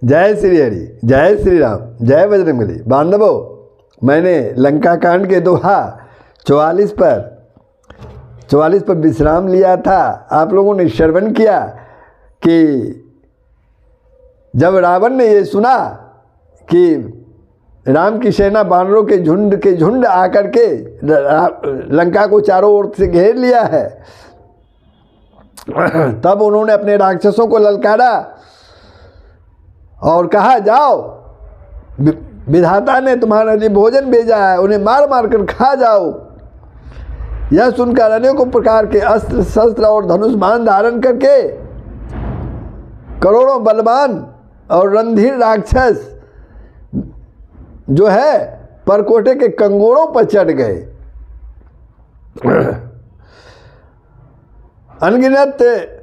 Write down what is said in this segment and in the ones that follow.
जय श्री हरि, जय श्री राम, जय बजरंगबली। बांधवों, मैंने लंका कांड के दोहा 44 पर विश्राम लिया था। आप लोगों ने श्रवण किया कि जब रावण ने ये सुना कि राम की सेना बानरों के झुंड आकर के लंका को चारों ओर से घेर लिया है, तब उन्होंने अपने राक्षसों को ललकारा और कहा, जाओ, विधाता ने तुम्हारे लिए भोजन भेजा है, उन्हें मार मार कर खा जाओ। यह सुनकर अनेकों प्रकार के अस्त्र शस्त्र और धनुष बाण धारण करके करोड़ों बलवान और रणधीर राक्षस जो है परकोटे के कंगोरों पर चढ़ गए। अनगिनत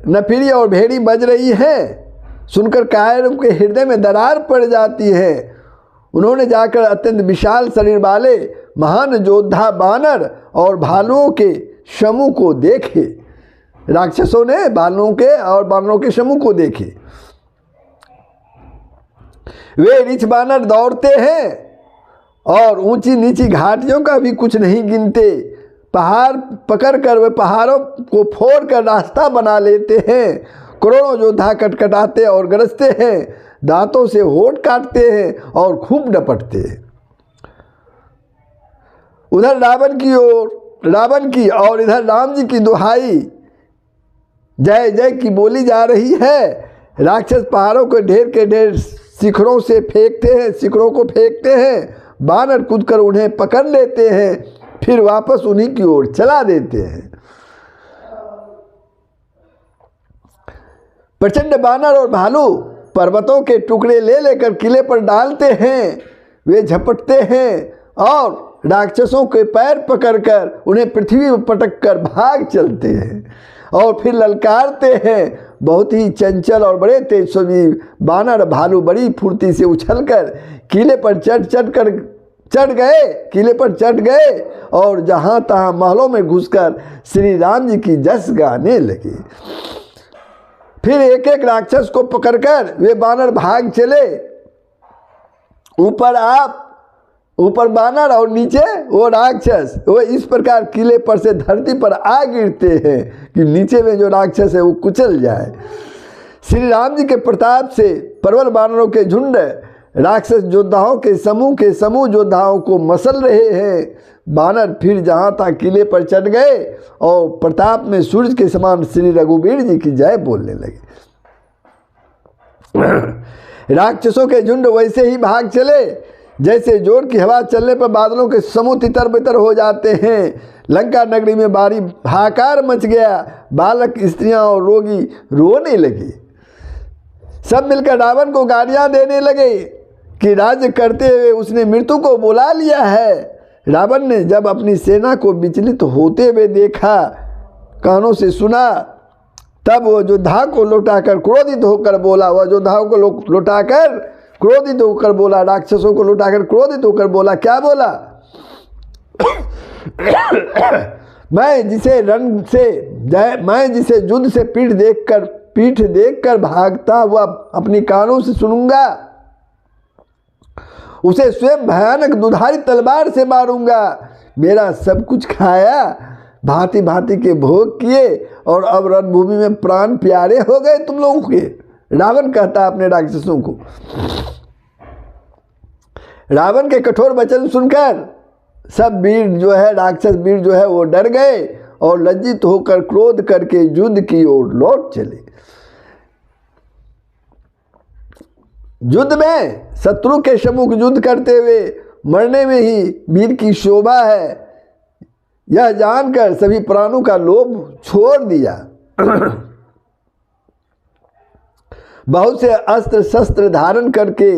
नफीरी और भेड़ी बज रही हैं, सुनकर कायरों के हृदय में दरार पड़ जाती है। उन्होंने जाकर अत्यंत विशाल शरीर वाले महान योद्धा बानर और भालुओं के समूह को देखे। राक्षसों ने भालुओं के और बानरों के समूह को देखे। वे रिछ बानर दौड़ते हैं और ऊंची नीची घाटियों का भी कुछ नहीं गिनते। पहाड़ पकड़कर वे पहाड़ों को फोड़कर रास्ता बना लेते हैं। करोड़ों योद्धा कटकटाते और गरजते हैं, दांतों से होठ काटते हैं और खूब डपटते हैं। उधर रावण की और इधर राम जी की दुहाई जय जय की बोली जा रही है। राक्षस पहाड़ों के ढेर शिखरों को फेंकते हैं। बानर कूदकर उन्हें पकड़ लेते हैं, फिर वापस उन्हीं की ओर चला देते हैं। प्रचंड बानर और भालू पर्वतों के टुकड़े ले लेकर किले पर डालते हैं। वे झपटते हैं और राक्षसों के पैर पकड़कर उन्हें पृथ्वी पर पटक कर भाग चलते हैं और फिर ललकारते हैं। बहुत ही चंचल और बड़े तेजस्वी बानर भालू बड़ी फुर्ती से उछलकर किले पर चढ़ गए और जहाँ तहाँ महलों में घुसकर श्री राम जी की जस गाने लगे। फिर एक एक राक्षस को पकड़कर वे बानर भाग चले। ऊपर बानर और नीचे वो राक्षस। वो इस प्रकार किले पर से धरती पर आ गिरते हैं कि नीचे में जो राक्षस है वो कुचल जाए। श्री राम जी के प्रताप से प्रबल बानरों के झुंड राक्षस योद्धाओं के समूह योद्धाओं को मसल रहे हैं। बानर फिर जहाँ तहाँ किले पर चढ़ गए और प्रताप में सूरज के समान श्री रघुवीर जी की जय बोलने लगे। राक्षसों के झुंड वैसे ही भाग चले जैसे जोर की हवा चलने पर बादलों के समूह तितर बितर हो जाते हैं। लंका नगरी में भारी हाहाकार मच गया। बालक, स्त्रियां और रोगी रोने लगे। सब मिलकर रावण को गालियां देने लगे कि राज्य करते हुए उसने मृत्यु को बुला लिया है। रावण ने जब अपनी सेना को विचलित होते हुए देखा, कानों से सुना, तब वो योद्धा को लौटाकर क्रोधित होकर बोला, राक्षसों को लौटाकर क्रोधित होकर बोला। क्या बोला? मैं जिसे युद्ध से पीठ देखकर भागता हुआ अपनी कानों से सुनूंगा, उसे स्वयं भयानक दुधारी तलवार से मारूंगा। मेरा सब कुछ खाया, भांति भांति के भोग किए और अब रणभूमि में प्राण प्यारे हो गए तुम लोगों के। रावण कहता अपने राक्षसों को। रावण के कठोर वचन सुनकर सब राक्षस वीर जो है वो डर गए और लज्जित होकर क्रोध करके युद्ध की ओर लौट चले। युद्ध में शत्रु के सम्मुख युद्ध करते हुए मरने में ही वीर की शोभा है, यह जानकर सभी प्राणों का लोभ छोड़ दिया। बहुत से अस्त्र शस्त्र धारण करके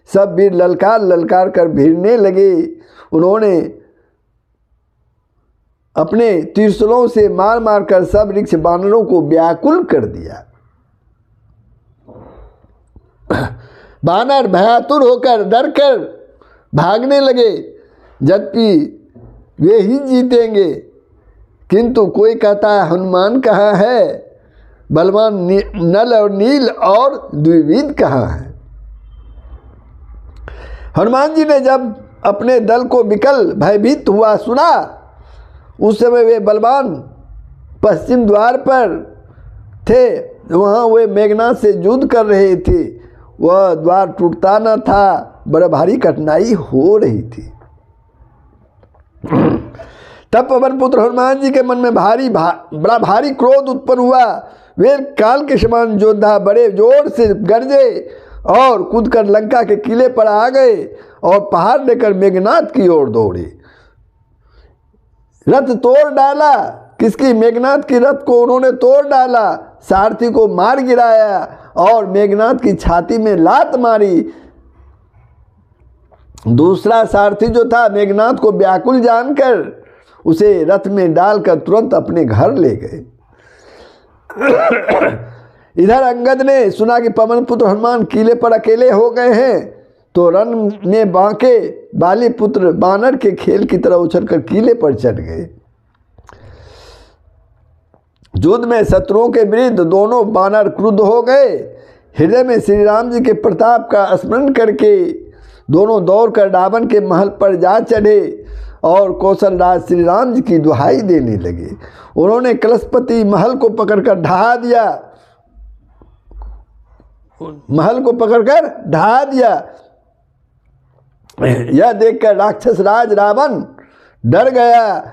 सब वीर ललकार कर भिड़ने लगे। उन्होंने अपने त्रिशूलों से मार मार कर सब ऋक्ष बानरों को व्याकुल कर दिया। बानर भयातुर होकर डरकर भागने लगे, यद्यपि वे ही जीतेंगे। किंतु कोई कहता है हनुमान कहाँ है, बलवान नल और नील और द्विविध कहाँ है। हनुमान जी ने जब अपने दल को विकल भयभीत हुआ सुना, उस समय वे बलवान पश्चिम द्वार पर थे। वहाँ वे मेघनाथ से युद्ध कर रहे थे। वह द्वार टूटता न था, बड़ा भारी कठिनाई हो रही थी। तब पवन पुत्र हनुमान जी के मन में बड़ा भारी क्रोध उत्पन्न हुआ। वे काल के समान योद्धा बड़े जोर से गरजे और कूदकर लंका के किले पर आ गए और पहाड़ लेकर मेघनाथ की ओर दौड़े। रथ तोड़ डाला। किसकी? मेघनाथ की रथ को उन्होंने तोड़ डाला, सारथी को मार गिराया और मेघनाथ की छाती में लात मारी। दूसरा सारथी जो था, मेघनाथ को व्याकुल जानकर उसे रथ में डालकर तुरंत अपने घर ले गए। इधर अंगद ने सुना कि पवन पुत्र हनुमान किले पर अकेले हो गए हैं, तो रण में बांके बाली पुत्र बानर के खेल की तरह उछलकर किले पर चढ़ गए। युद्ध में शत्रुओं के विरुद्ध दोनों बानर क्रुद्ध हो गए। हृदय में श्री राम जी के प्रताप का स्मरण करके दोनों दौड़कर रावण के महल पर जा चढ़े और कौशल राज श्री राम जी की दुहाई देने लगे। उन्होंने कलशपति महल को पकड़कर ढहा दिया। यह देखकर राक्षस राज रावण डर गया।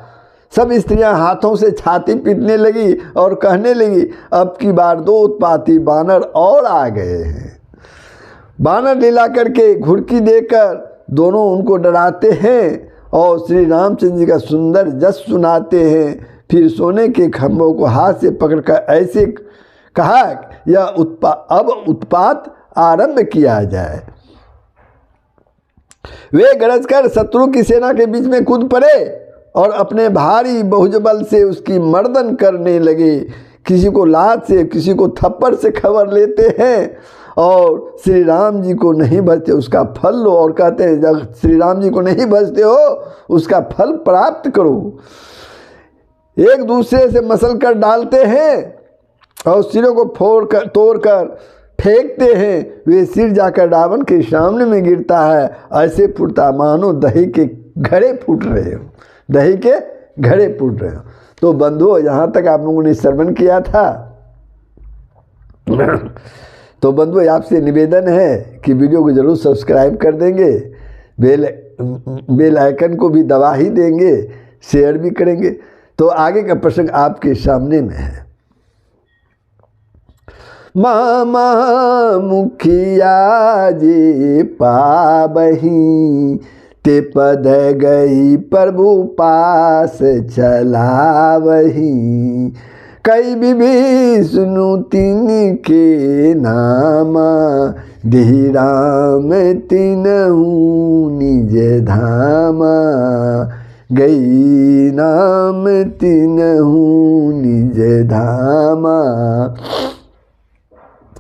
सब स्त्रियां हाथों से छाती पीटने लगी और कहने लगी, अब की बार 2 उत्पाती बानर और आ गए हैं। बानर लीला करके घुड़की देकर दोनों उनको डराते हैं और श्री रामचंद्र जी का सुंदर जस सुनाते हैं। फिर सोने के खंभों को हाथ से पकड़कर ऐसे कहा, यह अब उत्पात आरंभ किया जाए। वे गरजकर शत्रु की सेना के बीच में कूद पड़े और अपने भारी बहुजबल से उसकी मर्दन करने लगे। किसी को लात से, किसी को थप्पड़ से खबर लेते हैं और श्री राम जी को नहीं भजते उसका फल लो, और कहते हैं जब श्री राम जी को नहीं भजते हो उसका फल प्राप्त करो। एक दूसरे से मसल कर डालते हैं और सिरों को तोड़कर फेंकते हैं। वे सिर जाकर रावण के सामने में गिरता है। ऐसे फूटता मानो दही के घड़े फूट रहे हो, दही के घड़े फूट रहे हो। तो बंधुओं, यहाँ तक आप लोगों ने श्रवण किया था। तो बंधुओं, आपसे निवेदन है कि वीडियो को जरूर सब्सक्राइब कर देंगे, बेल आइकन को भी दबा ही देंगे, शेयर भी करेंगे। तो आगे का प्रसंग आपके सामने में है। मामा मुखिया जी पाबही, ते पद गई प्रभु पास चलावही। कई विभि सुनु तिन के नामा, देहि राम तिनहु निज धामा। गई नाम तिनहु निज धामा।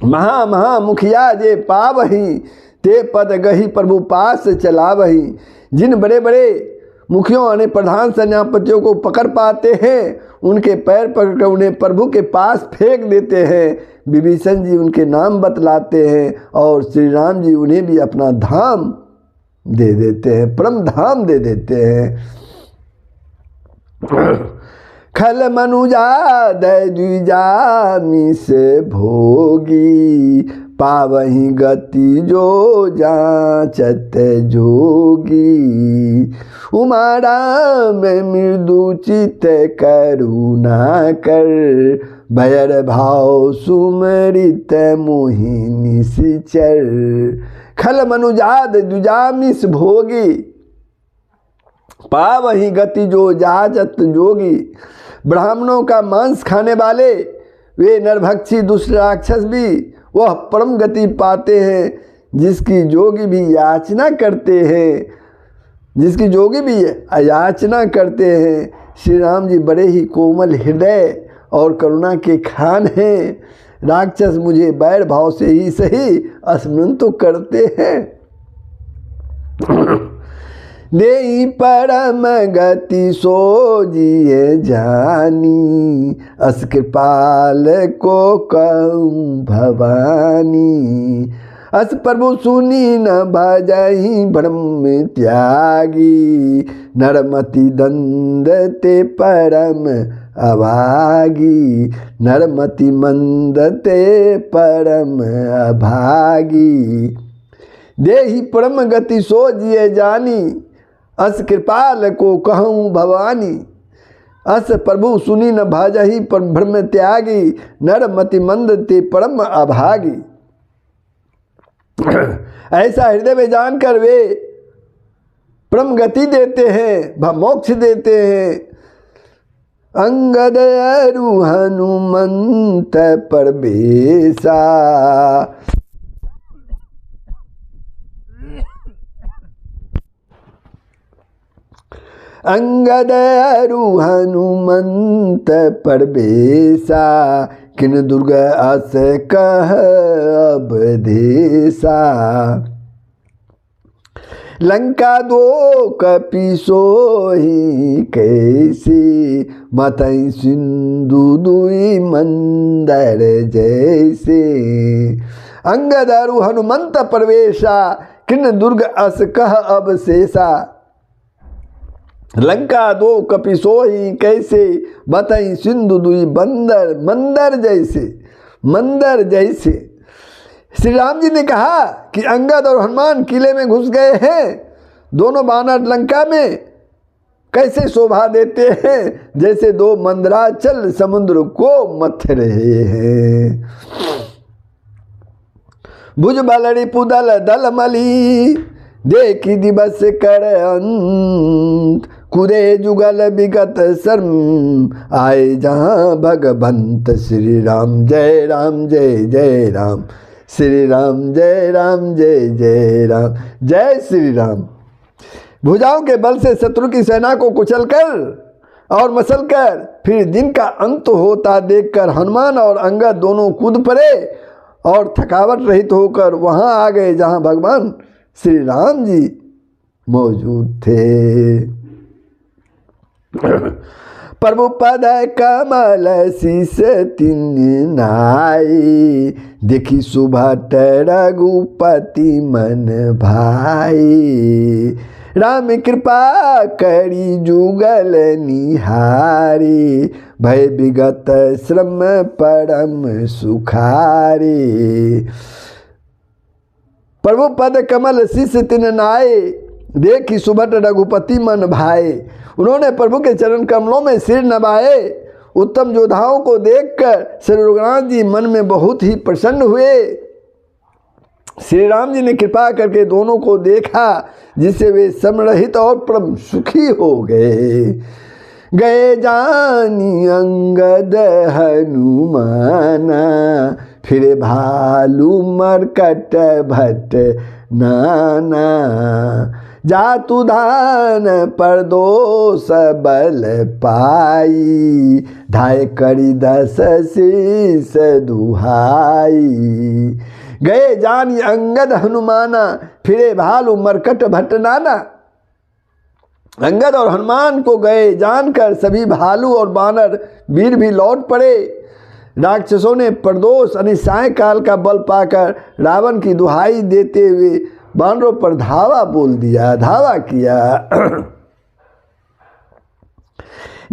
महा मुखिया जे पावही, ते पद गही प्रभु पास चलावही। जिन बड़े बड़े मुखियों यानी प्रधान सेनापतियों को पकड़ पाते हैं, उनके पैर पकड़कर उन्हें प्रभु के पास फेंक देते हैं। विभीषण जी उनके नाम बतलाते हैं और श्री राम जी उन्हें भी अपना धाम दे देते हैं, परम धाम दे देते हैं। खल मनुजा दय द्विजा मिस भोगी, पावही गति जो जाचत जोगी। उमा राम मृदु चित करुणा कर, भयर भाव सुमरित मोहिनी सिचर। खल मनुजाद द्विजामिस भोगी, पावही गति जो जाचत जोगी। ब्राह्मणों का मांस खाने वाले वे नरभक्षी दुष्ट राक्षस भी वह परम गति पाते हैं, जिसकी जोगी भी याचना करते हैं, जिसकी जोगी भी याचना करते हैं। श्री राम जी बड़े ही कोमल हृदय और करुणा के खान हैं। राक्षस मुझे बैर भाव से ही सही स्मरण तो करते हैं। देई परम गति सोजिए जानी, अस कृपाल को कहूँ भवानी। अस प्रभु सुनी न भजहि ब्रह्म त्यागी, नरमति दंद ते परम अभागी, नरमति मंद ते परम अभागी। देहि परम गति सो जिए जानी, अस कृपाल को कहूँ भवानी। अस प्रभु सुनी न भाजहि पर ब्रह्म त्यागी, नरमति मंद ते परम अभागी। ऐसा हृदय में जानकर वे परम गति देते हैं, मोक्ष देते हैं। अंगद अरु हनुमंत परबेसा, अंगद अरु हनुमंत परबेसा, किन दुर्ग अस कह अब देसा। लंका दो कपि सोहि कैसी, मतई सिंधु दुई मंदर जैसे। अंगद अरु हनुमंत परवेशा, किन दुर्ग अस कह अब शेषा। लंका दो कपि सोहि कैसे, बतई सिंधु दुई बंदर मंदर जैसे, मंदर जैसे। श्री राम जी ने कहा कि अंगद और हनुमान किले में घुस गए हैं, दोनों बानर लंका में कैसे शोभा देते हैं, जैसे दो मंदराचल समुद्र को मथ रहे हैं। भुज बलड़ी पुदल दल मली, देखी दिवस कर अंत। कुरे जुगल विगत शर्म, आए जहाँ भगवंत। श्री राम जय राम जय जय राम, श्री राम जय राम जय जय राम, जय श्री राम। भुजाओं के बल से शत्रु की सेना को कुचलकर और मसलकर फिर दिन का अंत होता देखकर हनुमान और अंगद दोनों कूद पड़े और थकावट रहित होकर वहां आ गए जहां भगवान श्री राम जी मौजूद थे। प्रभु पद कमल शीस तिन नाई, देखी सुभट रघुपति मन भाई। राम कृपा करी जुगल निहारी, भय विगत श्रम परम सुखारी। प्रभु पद कमल शीस तिन नाई, देखी सुभट रघुपति मन भाए। उन्होंने प्रभु के चरण कमलों में सिर नवाए। उत्तम योद्धाओं को देखकर श्री रघुनाथ जी मन में बहुत ही प्रसन्न हुए। श्री राम जी ने कृपा करके दोनों को देखा, जिससे वे समरहित और परम सुखी हो गए। गए जानी अंगद हनुमाना, फिर भालू मरकट भट नाना। जातु धान परदोष बल पाई, धाय करी दस शीस दुहाई। गए जानी अंगद हनुमाना, फिरे भालू मरकट भट नाना। अंगद और हनुमान को गए जानकर सभी भालू और बानर वीर भी लौट पड़े। राक्षसों ने प्रदोष यानी सायकाल का बल पाकर रावण की दुहाई देते हुए बानरों पर धावा बोल दिया, धावा किया।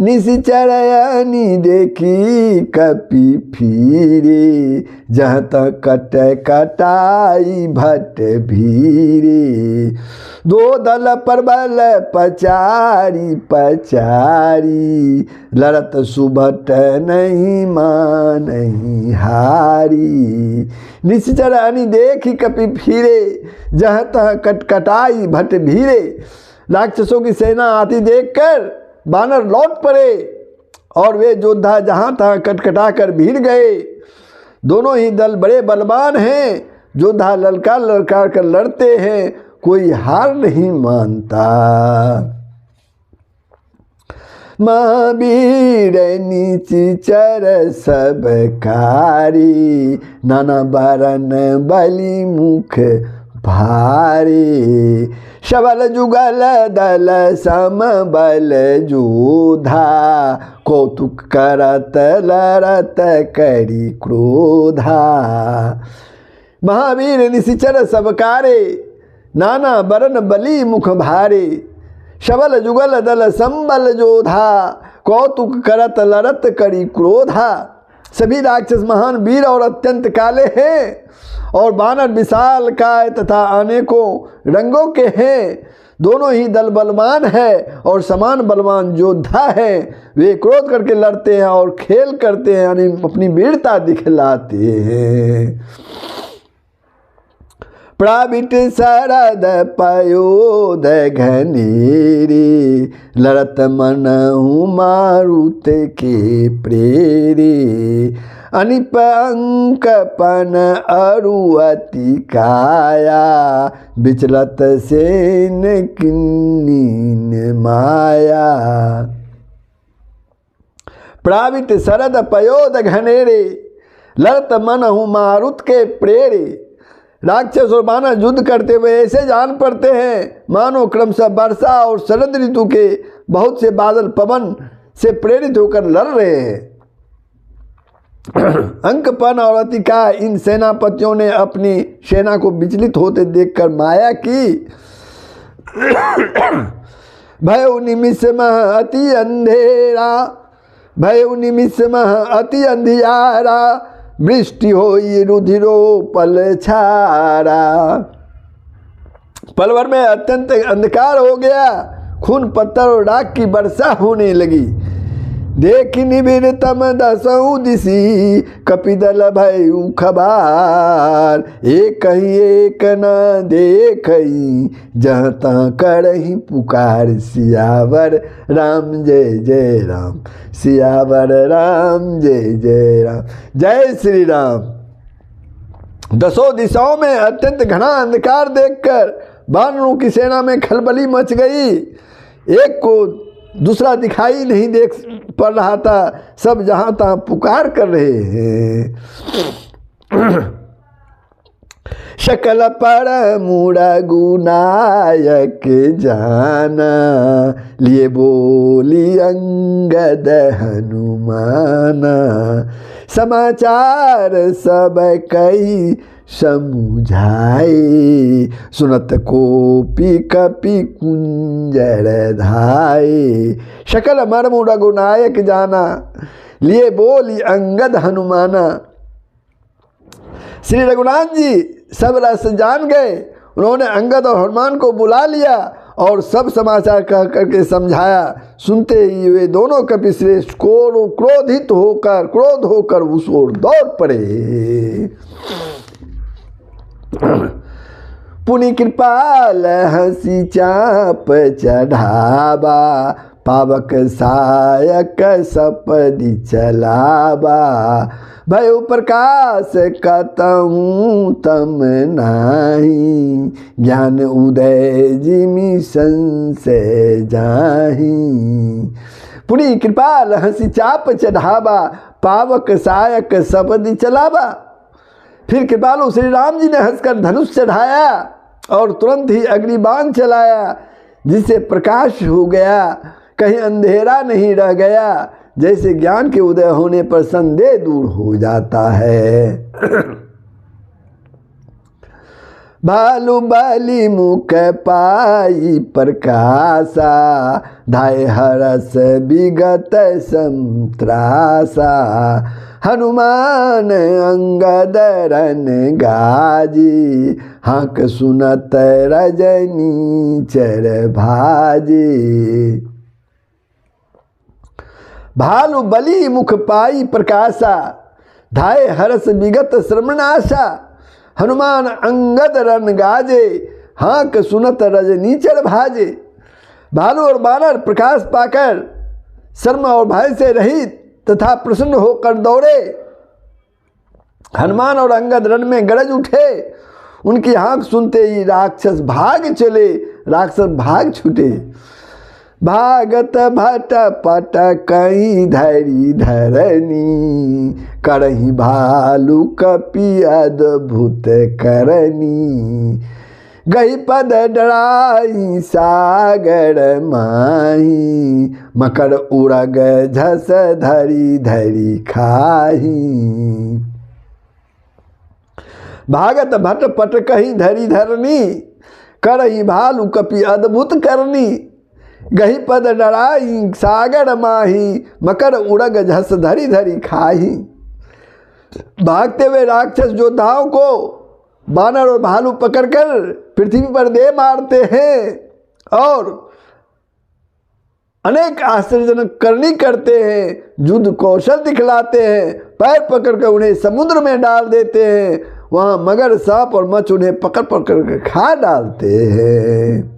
निशिचरयानी देखी कपि फिरे, जहाँ तक कट कटाई भट भीरे। दो दल परबल पचारी पचारी, लड़त सुभट नहीं मानही हारी। निशिचरयानी देखी कपि फिरे, जहाँ तहाँ कटकटाई भट भीरे। राक्षसों की सेना आती देखकर बानर लौट पड़े और वे योद्धा जहाँ तहाँ कटकटा कर भीड़ गए। दोनों ही दल बड़े बलवान हैं, योद्धा ललकार ललकार कर लड़ते हैं, कोई हार नहीं मानता। महावीर निचिचर सब कारी, नाना बरन बलि मुख भारी। शबल जुगल दल सम बल जोधा, कौतुक करत लरत करी क्रोधा। महावीर निशिचर सबकारे, नाना बरन बली मुख भारे। शबल जुगल दल संबल जोधा, कौतुक करत लरत करी क्रोधा। सभी राक्षस महान वीर और अत्यंत काले हैं, और बानर विशाल काय तथा अनेकों रंगों के हैं। दोनों ही दल बलवान है और समान बलवान योद्धा है। वे क्रोध करके लड़ते हैं और खेल करते हैं, यानी अपनी वीरता दिखलाते हैं। प्राविट शरद पयोद घनेरे, लड़त मनहु मारुत के प्रेरे। अनिप अंकपन अरुअति काया, विचलत सेन किन्नीन माया। प्राविट शरद पयोद घनेरे, लड़त मनहु मारुत के प्रेरे। राक्षस और बानर युद्ध करते हुए ऐसे जान पड़ते हैं मानो क्रमशः वर्षा और शरद ऋतु के बहुत से बादल पवन से प्रेरित होकर लड़ रहे हैं। अंकपन और अतिका इन सेनापतियों ने अपनी सेना को विचलित होते देखकर माया की। भय निमिष मह अति अंधेरा, भय निमिष मह अति अंधियारा। वृष्टि होई रुधिरो पल छारा। पल भर में अत्यंत अंधकार हो गया, खून पत्थर और राख की वर्षा होने लगी। देख निबिर तम दसऊ दिशी, कपिदल भयउ खबार। एक न देखई, जहाँ तहाँ करही पुकार। सियावर राम जय जय राम, सियावर राम जय जय राम। जय श्री राम। दसों दिशाओं में अत्यंत घना अंधकार देखकर वानरों की सेना में खलबली मच गई। एक को दूसरा दिखाई नहीं देख पड़ रहा था, सब जहां तहां पुकार कर रहे हैं। शकल पर मूड़ा गुनायक जाना, लिए बोली अंगद हनुमाना। समाचार सब कई समुझाए, सुनत कोपी कपि कुंजर धाये। शकल मरमुड़ गुनायक जाना, लिए बोली अंगद हनुमाना। श्री रघुनाथ जी सब रस जान गए। उन्होंने अंगद और हनुमान को बुला लिया और सब समाचार कह करके समझाया। सुनते ही वे दोनों कपिश्रेष्ठ क्रोध होकर उस ओर दौड़ पड़े। पुनि कृपाल हंसी चाप चढ़ावा, पावक सायक सपदि चलावा। भयो प्रकाश कतहु तम नाही, ज्ञान उदय जिमि संशय जाहि। पुनि कृपाल हंसी चाप चढ़ावा, पावक सायक सपदि चलावा। फिर कृपालु श्री राम जी ने हंसकर धनुष चढ़ाया और तुरंत ही अग्निबाण चलाया, जिससे प्रकाश हो गया, कहीं अंधेरा नहीं रह गया। जैसे ज्ञान के उदय होने पर संदेह दूर हो जाता है। भालु बलि मुख पाई प्रकाशा, धाय हरस विगत संत्रासा। हनुमान अंगद रन गाजी, हाक सुनत रजनी चर भाजी। भालु बलि मुख पाई प्रकाशा, धाय हरस विगत श्रमणाशा। हनुमान अंगद रन गाजे, हाक सुनत रजनीचर भाजे। भालू और बानर प्रकाश पाकर शर्म और भय से रहित तथा प्रसन्न होकर दौड़े। हनुमान और अंगद रण में गरज उठे। उनकी हाँक सुनते ही राक्षस भाग चले, राक्षस भाग छूटे। भागत भट पट कहीं धरी धरनी, करही भालू कपि अद्भुत करनी। गही पद डराई सागर माही, मकर उड़ग झस धरी धरी खाही। भागत भट पट कहीं धरी धरनी, करही भालू कपि अद्भुत करनी, गही पद डराई सागर माही, मकर उड़ग झस धरी धरी खाही। भागते हुए राक्षस योद्धाओं को बानर और भालू पकड़कर पृथ्वी पर दे मारते हैं और अनेक आश्चर्यजनक करनी करते हैं, युद्ध कौशल दिखलाते हैं, पैर पकड़कर उन्हें समुद्र में डाल देते हैं, वहां मगर सांप और मछ उन्हें पकड़ पकड़ कर खा डालते हैं।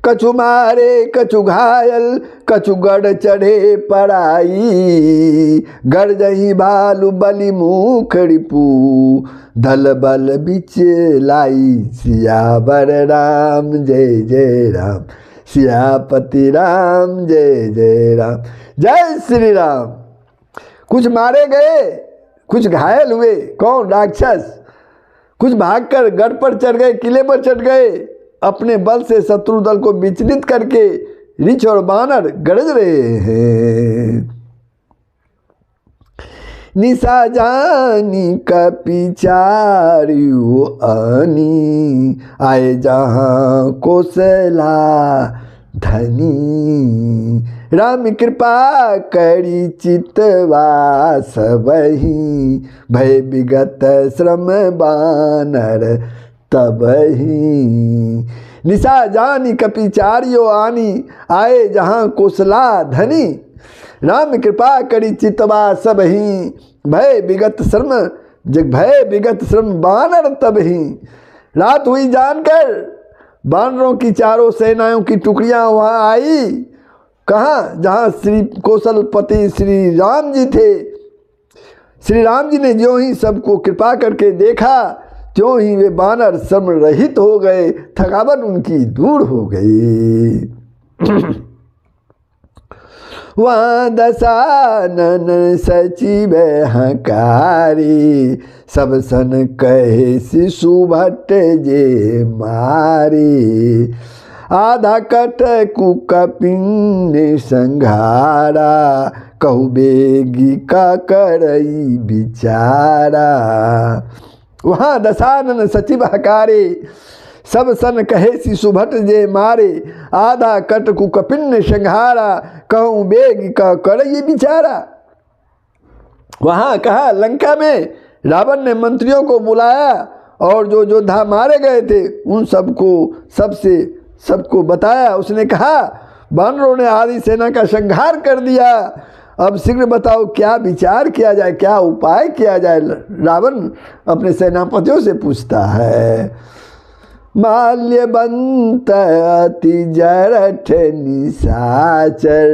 कछु मारे कछु घायल, कछु गढ़ चढ़े पराई, गरजही भालू बलि मुख रिपू, दल बल बिच लाई। सियावर राम जय जय राम, सियापति राम जय जय राम। जय श्री राम। कुछ मारे गए, कुछ घायल हुए, कौन? राक्षस। कुछ भागकर गढ़ पर चढ़ गए, किले पर चढ़ गए, अपने बल से शत्रु दल को विचलित करके रीछ और बानर गरज रहे हैं। निशा जानी कपिचारियो आनी, आए जहाँ कोसला धनी, राम कृपा करी चितवा सबही, भय विगत श्रम बानर तबही। निशा जानी कपिचारियो आनी, आए जहाँ कोसला धनी, राम कृपा करी चितवा सबही, भय विगत श्रम जग भय विगत श्रम बानर तबही। रात हुई जानकर बानरों की चारों सेनाओं की टुकड़ियां वहां आई। कहाँ? जहाँ श्री कौशलपति श्री राम जी थे। श्री राम जी ने ज्यों ही सबको कृपा करके देखा, त्यों ही वे बानर श्रम रहित हो गए, थकावट उनकी दूर हो गई। वहाँ दशानन सचिव हकारी, सब सन कहे शिशु भट्ट जे मारी, आधा कट कुकपिन संघारा, कहु बेगी का करई बिचारा। वहाँ दशानन सचिव हकारे, सब सन कहे शिशु भट्ट जे मारे, आधा कट कुकपिन संघारा, कहूँ बेग का करई बिचारा। वहाँ कहा लंका में रावण ने मंत्रियों को बुलाया और जो योद्धा मारे गए थे उन सबको बताया। उसने कहा बानरों ने आधी सेना का संहार कर दिया, अब शीघ्र बताओ क्या विचार किया जाए, क्या उपाय किया जाए। रावण अपने सेनापतियों से पूछता है। माल्यवंत अति जरठ निशाचर,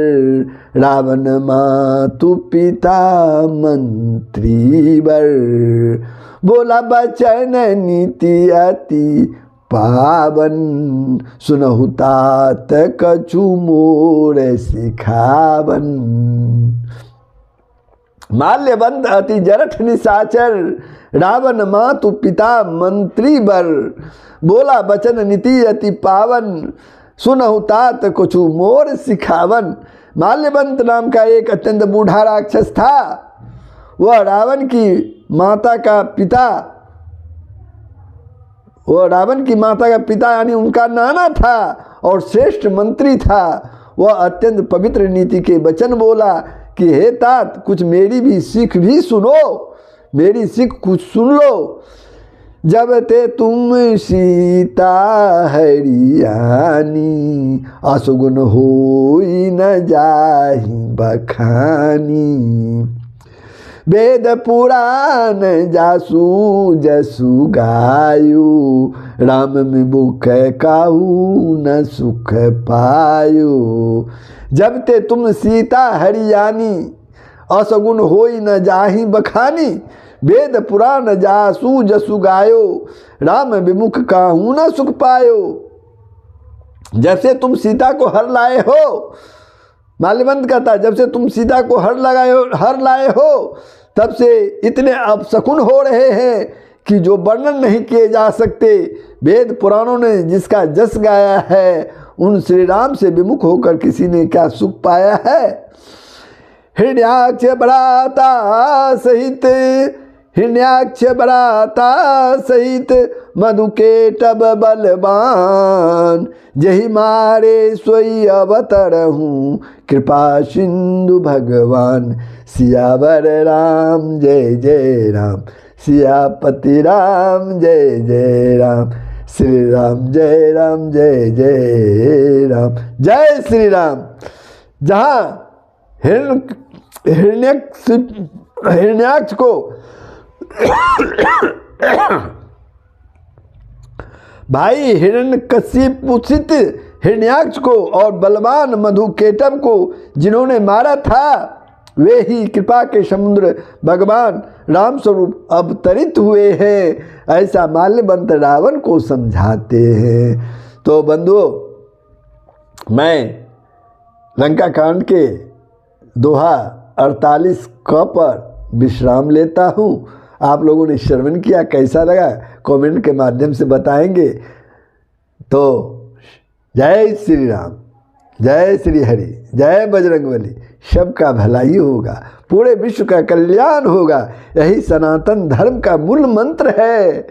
रावण मातु पिता मंत्री वर, बोला बचन नीति अति पावन, सुनहु तात कछु मोर सिखावन। माल्यवंत अति जरठ निशाचर, रावण मातु पिता मंत्री वर, बोला बचन नीति अति पावन, सुनहु तात कछु मोर सिखावन। माल्यवंत नाम का एक अत्यंत बूढ़ा राक्षस था। वह रावण की माता का पिता यानी उनका नाना था और श्रेष्ठ मंत्री था। वह अत्यंत पवित्र नीति के वचन बोला कि हे तात, कुछ मेरी भी सीख भी सुनो, मेरी सीख कुछ सुन लो। जब ते तुम सीता हरियानी, असुगुन होई न जाहि बखानी, वेद पुराण जासु जसु गायु, राम विमुख काहू न सुख पायु। जब ते तुम सीता हरियानी, असगुन होई न जाहि बखानी, वेद पुराण जासु जसु गायो, राम विमुख काहू न सुख पायो। जब से तुम सीता को हर लाए हो, माल्यवंत कहता, जब से तुम सीता को हर लाए हो तब से इतने अपशकुन हो रहे हैं कि जो वर्णन नहीं किए जा सकते। वेद पुराणों ने जिसका जस गाया है, उन श्री राम से विमुख होकर किसी ने क्या सुख पाया है। हृदयाक्ष भ्राता सहित हिरण्याक्ष बराता सहित मधुकेटब बलवान, जही मारे सोई अवतरहूँ कृपा सिंधु भगवान। सियावर राम जय जय राम, सियापति राम जय जय राम, श्री राम जय राम जय जय राम, जय श्री राम। जहाँ हिरण्याक्ष को भाई हिरण्यकशिपुषित हिरण्याक्ष को और बलवान मधुकेटव को जिन्होंने मारा था, वे ही कृपा के समुद्र भगवान राम स्वरूप अवतरित हुए हैं, ऐसा माल्यवंत रावण को समझाते हैं। तो बंधुओं, मैं लंका कांड के दोहा 48 क पर विश्राम लेता हूँ। आप लोगों ने श्रवण किया, कैसा लगा कमेंट के माध्यम से बताएंगे। तो जय श्री राम, जय श्री हरि, जय बजरंगबली। सबका भलाई होगा, पूरे विश्व का कल्याण होगा, यही सनातन धर्म का मूल मंत्र है।